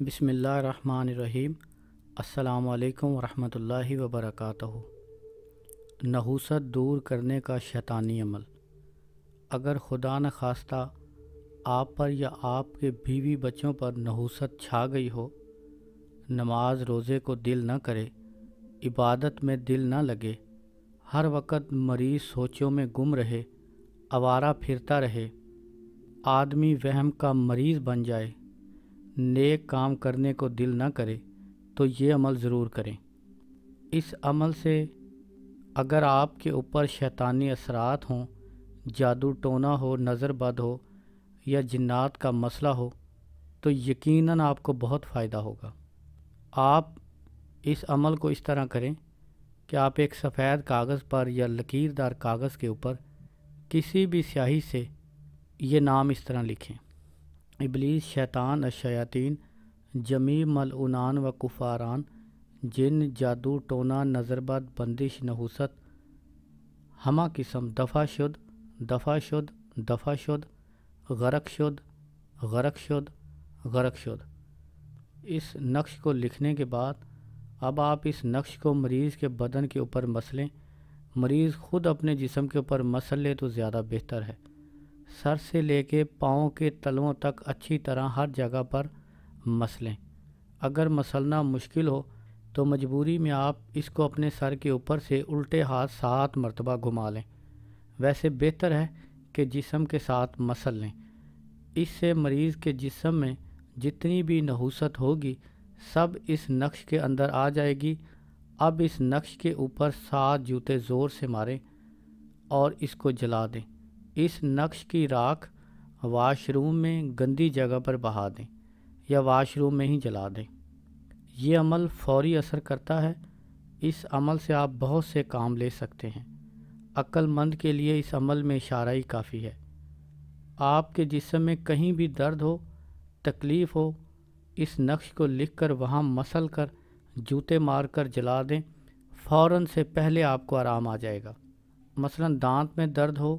बिस्मिल्लाहिर्रहमानिर्रहीम। अस्सलामु अलैकुम वरहमतुल्लाहि वबरकातुहू। नहूसत दूर करने का शैतानी अमल। अगर खुदा न खास्ता आप पर या आपके बीवी बच्चों पर नहूसत छा गई हो, नमाज रोज़े को दिल न करे, इबादत में दिल न लगे, हर वक्त मरीज़ सोचों में गुम रहे, आवारा फिरता रहे, आदमी वहम का मरीज़ बन जाए, नेक काम करने को दिल न करे, तो ये अमल ज़रूर करें। इस अमल से अगर आपके ऊपर शैतानी असरात हों, जादू टोना हो, नज़र बद हो या जिन्नात का मसला हो, तो यकीनन आपको बहुत फ़ायदा होगा। आप इस अमल को इस तरह करें कि आप एक सफ़ेद कागज़ पर या लकीरदार कागज़ के ऊपर किसी भी स्याही से ये नाम इस तरह लिखें: इबलीस, शैतान, अशयातीन, जमी मलऊनान व कुफारान, जिन, जादू टोना, नज़रबद, बंदिश, नहूसत, हमा किस्म, दफ़ा शुद, दफ़ा शुद, दफ़ा शुद, गरक शुद, गरक शुद, गरक शुद। इस नक्श को लिखने के बाद अब आप इस नक्श को मरीज़ के बदन के ऊपर मसलें। मरीज़ ख़ुद अपने जिस्म के ऊपर मसल ले तो ज़्यादा बेहतर है। सर से लेके पाँव के तलवों तक अच्छी तरह हर जगह पर मसलें। अगर मसलना मुश्किल हो तो मजबूरी में आप इसको अपने सर के ऊपर से उल्टे हाथ 7 मरतबा घुमा लें। वैसे बेहतर है कि जिस्म के साथ मसल लें। इससे मरीज़ के जिस्म में जितनी भी नहूसत होगी सब इस नक्श के अंदर आ जाएगी। अब इस नक्श के ऊपर 7 जूते ज़ोर से मारें और इसको जला दें। इस नक्श की राख वाशरूम में गंदी जगह पर बहा दें या वाशरूम में ही जला दें। ये अमल फौरी असर करता है। इस अमल से आप बहुत से काम ले सकते हैं। अक्लमंद के लिए इस अमल में इशारा ही काफ़ी है। आपके जिस्म में कहीं भी दर्द हो, तकलीफ़ हो, इस नक्श को लिखकर वहाँ मसल कर जूते मार कर जला दें। फ़ौरन से पहले आपको आराम आ जाएगा। मसलन दांत में दर्द हो,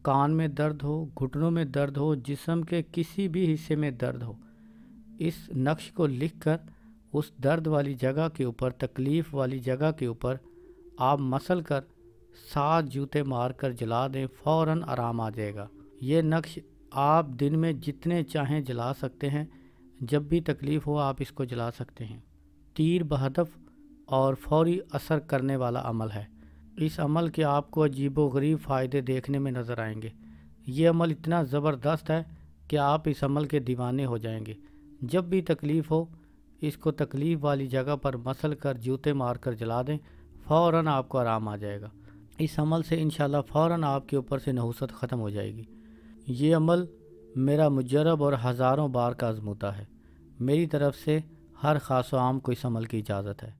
कान में दर्द हो, घुटनों में दर्द हो, जिस्म के किसी भी हिस्से में दर्द हो, इस नक्श को लिखकर उस दर्द वाली जगह के ऊपर, तकलीफ़ वाली जगह के ऊपर आप मसल कर 7 जूते मार कर जला दें। फ़ौरन आराम आ जाएगा। ये नक्श आप दिन में जितने चाहें जला सकते हैं। जब भी तकलीफ़ हो आप इसको जला सकते हैं। तीर बहदफ और फौरी असर करने वाला अमल है। इस अमल के आपको अजीबोगरीब फ़ायदे देखने में नज़र आएंगे। ये अमल इतना ज़बरदस्त है कि आप इस अमल के दीवाने हो जाएंगे। जब भी तकलीफ़ हो इसको तकलीफ़ वाली जगह पर मसल कर जूते मार कर जला दें। फ़ौरन आपको आराम आ जाएगा। इस अमल से इंशाल्लाह फ़ौरन आपके ऊपर से नहूसत ख़त्म हो जाएगी। ये अमल मेरा मुजर्रब और हज़ारों बार का आज़मूदा है। मेरी तरफ़ से हर ख़ास व आम को इस अमल की इजाज़त है।